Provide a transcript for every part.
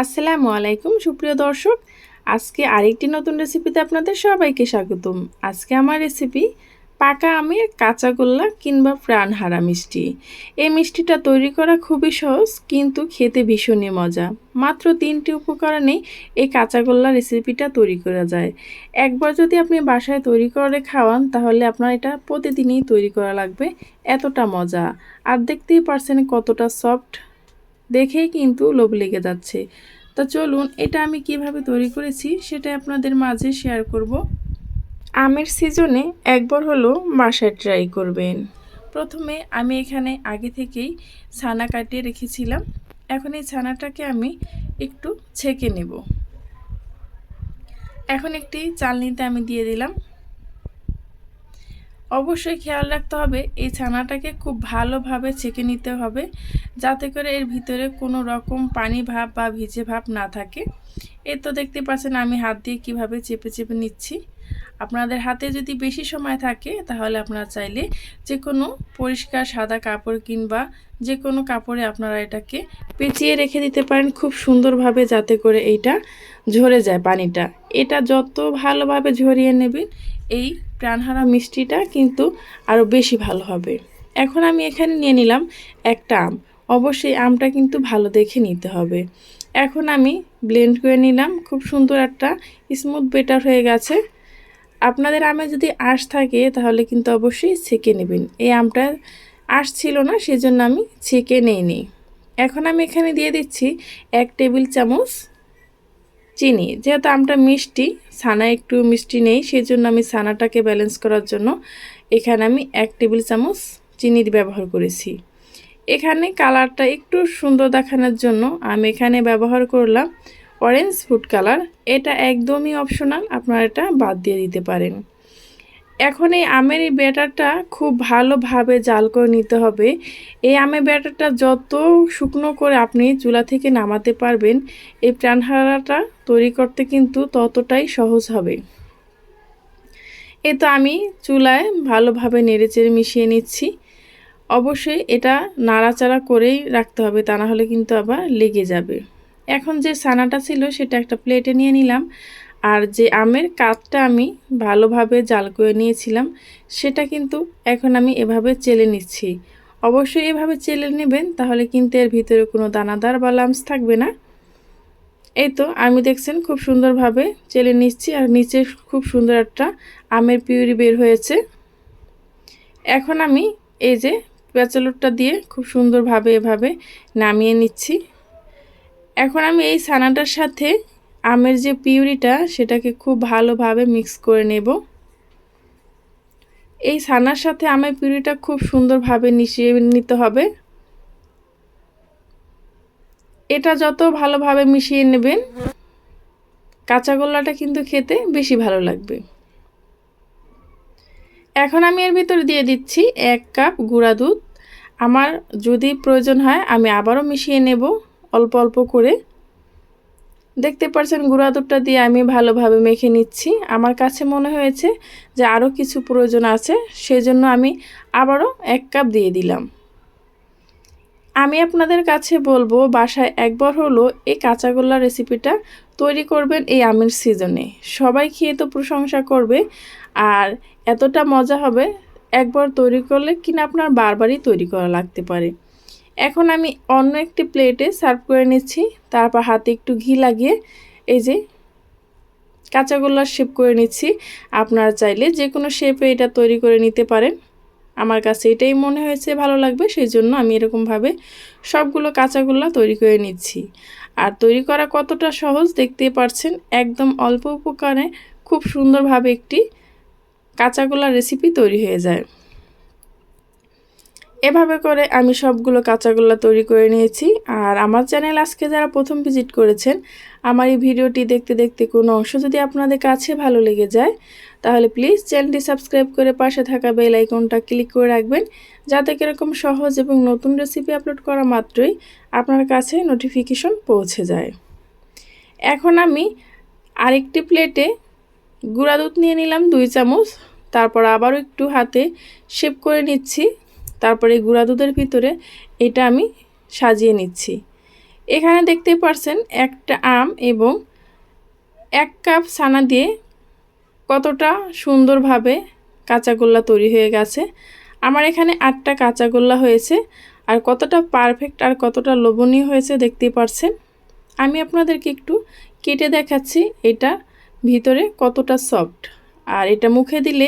আসসালামু আলাইকুম সুপ্রিয় দর্শক। আজকে আরেকটি নতুন রেসিপিতে আপনাদের সবাইকে স্বাগতম। আজকে আমার রেসিপি পাকা আমের কাঁচাগোল্লা কিংবা প্রাণহারা মিষ্টি। এই মিষ্টিটা তৈরি করা খুবই সহজ, কিন্তু খেতে ভীষণই মজা। মাত্র 3টি উপকরণেই এই কাঁচাগোল্লা রেসিপিটা তৈরি করা যায়। একবার যদি আপনি বাসায় তৈরি করে খাওয়ান, তাহলে আপনার এটা প্রতিদিনই তৈরি করা লাগবে, এতটা মজা। আর দেখতেই পারছেন কতটা সফট, দেখেই কিন্তু লোভ লেগে যাচ্ছে। তো চলুন এটা আমি কিভাবে তৈরি করেছি সেটা আপনাদের মাঝে শেয়ার করব। আমের সিজনে একবার হলো বাসায় ট্রাই করবেন। প্রথমে আমি এখানে আগে থেকেই ছানা কাটিয়ে রেখেছিলাম। এখন এই ছানাটাকে আমি একটু ছেঁকে নেব। এখন একটি চালনিতে আমি দিয়ে দিলাম। অবশ্যই খেয়াল রাখতে হবে এই ছানাটাকে খুব ভালোভাবে ছেঁকে নিতে হবে, যাতে করে এর ভিতরে কোনো রকম পানি ভাব বা ভিজে ভাব না থাকে। এই তো দেখতে পাচ্ছেন আমি হাত দিয়ে কিভাবে চেপে চেপে নিচ্ছি। আপনাদের হাতে যদি বেশি সময় থাকে, তাহলে আপনারা চাইলে যে কোনো পরিষ্কার সাদা কাপড় কিংবা যে কোনো কাপড়ে আপনারা এটাকে পেঁচিয়ে রেখে দিতে পারেন খুব সুন্দরভাবে, যাতে করে এইটা ঝরে যায় পানিটা। এটা যত ভালোভাবে ঝরিয়ে নেবেন, এই প্রাণহারা মিষ্টিটা কিন্তু আরও বেশি ভালো হবে। এখন আমি এখানে নিয়ে নিলাম একটা আম। অবশ্যই আমটা কিন্তু ভালো দেখে নিতে হবে। এখন আমি ব্লেন্ড করে নিলাম, খুব সুন্দর একটা স্মুথ বেটার হয়ে গেছে। আপনাদের আমে যদি আঁশ থাকে, তাহলে কিন্তু অবশ্যই ছেঁকে নেবেন। এই আমটা আঁশ ছিল না, সেজন্য আমি ছেঁকে নিইনি। এখন আমি এখানে দিয়ে দিচ্ছি 1 টেবিল চামচ চিনি। যেহেতু আমটা মিষ্টি, ছানা একটু মিষ্টি নেই, সেজন্য আমি ছানাটাকে ব্যালেন্স করার জন্য এখানে আমি 1 টেবিল চামচ চিনি ব্যবহার করেছি। এখানে কালারটা একটু সুন্দর দেখানোর জন্য আমি এখানে ব্যবহার করলাম অরেঞ্জ ফুড কালার। এটা একদমই অপশনাল, আপনারা এটা বাদ দিয়ে দিতে পারেন। এখন এই আমের এই ব্যাটারটা খুব ভালোভাবে জাল করে নিতে হবে। এই আমের ব্যাটারটা যত শুকনো করে আপনি চুলা থেকে নামাতে পারবেন, এই প্রাণহারাটা তৈরি করতে কিন্তু ততটাই সহজ হবে। এই তো আমি চুলায় ভালোভাবে নেড়েচেড়ে মিশিয়ে নিচ্ছি। অবশ্যই এটা নাড়াচাড়া করেই রাখতে হবে, তা না হলে কিন্তু আবার লেগে যাবে। এখন যে ছানাটা ছিল সেটা একটা প্লেটে নিয়ে নিলাম, আর যে আমের কাতটা আমি ভালোভাবে জাল করে নিয়েছিলাম, সেটা কিন্তু এখন আমি এভাবে চেলে নিচ্ছি। অবশ্যই এভাবে চেলে নেবেন, তাহলে কিন্তু এর ভিতরে কোনো দানাদার বা লাম্পস থাকবে না। এই তো আমি দেখছেন খুব সুন্দরভাবে চেলে নিচ্ছি, আর নিচে খুব সুন্দর একটা আমের পিউরি বের হয়েছে। এখন আমি এই যে প্যাচালুটটা দিয়ে খুব সুন্দরভাবে এভাবে নামিয়ে নিচ্ছি। এখন আমি এই ছানাটার সাথে আমের যে পিউরিটা, সেটাকে খুব ভালোভাবে মিক্স করে নেব। এই ছানার সাথে আমের পিউরিটা খুব সুন্দরভাবে মিশিয়ে নিতে হবে। এটা যত ভালোভাবে মিশিয়ে নেবেন, কাঁচাগোল্লাটা কিন্তু খেতে বেশি ভালো লাগবে। এখন আমি এর ভিতরে দিয়ে দিচ্ছি 1 কাপ গুঁড়া দুধ। আমার যদি প্রয়োজন হয় আমি আবারও মিশিয়ে নেব অল্প অল্প করে। দেখতে পাচ্ছেন গুঁড়া দুধটা দিয়ে আমি ভালোভাবে মেখে নিচ্ছি। আমার কাছে মনে হয়েছে যে আরও কিছু প্রয়োজন আছে, সেজন্য আমি আবারও 1 কাপ দিয়ে দিলাম। আমি আপনাদের কাছে বলবো বাসায় একবার হলো এই কাঁচাগোল্লা রেসিপিটা তৈরি করবেন এই আমের সিজনে। সবাই খেয়ে তো প্রশংসা করবে, আর এতটা মজা হবে একবার তৈরি করলে কিনা আপনার বারবারই তৈরি করা লাগতে পারে। এখন আমি অন্য একটি প্লেটে সার্ভ করে নিচ্ছি। তারপর হাতে একটু ঘি লাগিয়ে এই যে কাঁচাগোল্লার শেপ করে নিচ্ছি। আপনারা চাইলে যে কোনো শেপে এটা তৈরি করে নিতে পারেন। আমার কাছে এটাই মনে হয়েছে ভালো লাগবে, সেই জন্য আমি এরকমভাবে সবগুলো কাঁচাগোল্লা তৈরি করে নিচ্ছি। আর তৈরি করা কতটা সহজ দেখতেই পারছেন, একদম অল্প উপকরণে খুব সুন্দরভাবে একটি কাঁচাগোল্লা রেসিপি তৈরি হয়ে যায়। এভাবে করে আমি সবগুলো কাঁচাগোল্লা তৈরি করে নিয়েছি। আর আমার চ্যানেল আজকে যারা প্রথম ভিজিট করেছেন, আমার এই ভিডিওটি দেখতে দেখতে কোনো অংশ যদি আপনাদের কাছে ভালো লেগে যায়, তাহলে প্লিজ চ্যানেলটি সাবস্ক্রাইব করে পাশে থাকা বেল আইকনটা ক্লিক করে রাখবেন, যাতে এরকম সহজ এবং নতুন রেসিপি আপলোড করা মাত্রই আপনার কাছে নোটিফিকেশন পৌঁছে যায়। এখন আমি আরেকটি প্লেটে গুঁড়া দুধ নিয়ে নিলাম 2 চামচ। তারপর আবারও একটু হাতে শেপ করে নিচ্ছি। তারপরে গুঁড়া দুধের ভিতরে এটা আমি সাজিয়ে নিচ্ছি। এখানে দেখতে পাচ্ছেন একটা আম এবং 1 কাপ ছানা দিয়ে কতটা সুন্দরভাবে কাঁচাগোল্লা তৈরি হয়ে গেছে। আমার এখানে 8টা কাঁচাগোল্লা হয়েছে। আর কতটা পারফেক্ট আর কতটা লোভনীয় হয়েছে দেখতেই পাচ্ছেন। আমি আপনাদেরকে একটু কেটে দেখাচ্ছি এটা ভিতরে কতটা সফট, আর এটা মুখে দিলে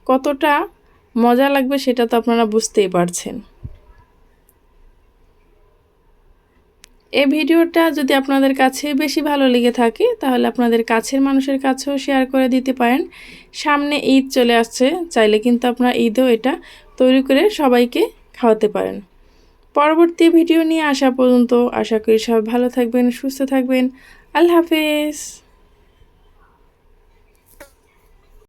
কতটা মজা লাগবে সেটা তো আপনারা বুঝতেই পারছেন। এই ভিডিওটা যদি আপনাদের কাছে বেশি ভালো লেগে থাকে তাহলে আপনাদের কাছের মানুষের কাছেও শেয়ার করে দিতে পারেন। সামনে ঈদ চলে আসছে, চাইলে কিন্তু আপনারা ঈদেও এটা তৈরি করে সবাইকে খাওয়াতে পারেন। পরবর্তী ভিডিও নিয়ে আসা পর্যন্ত আশা করি সবাই ভালো থাকবেন, সুস্থ থাকবেন। আল্লাহ হাফেজ।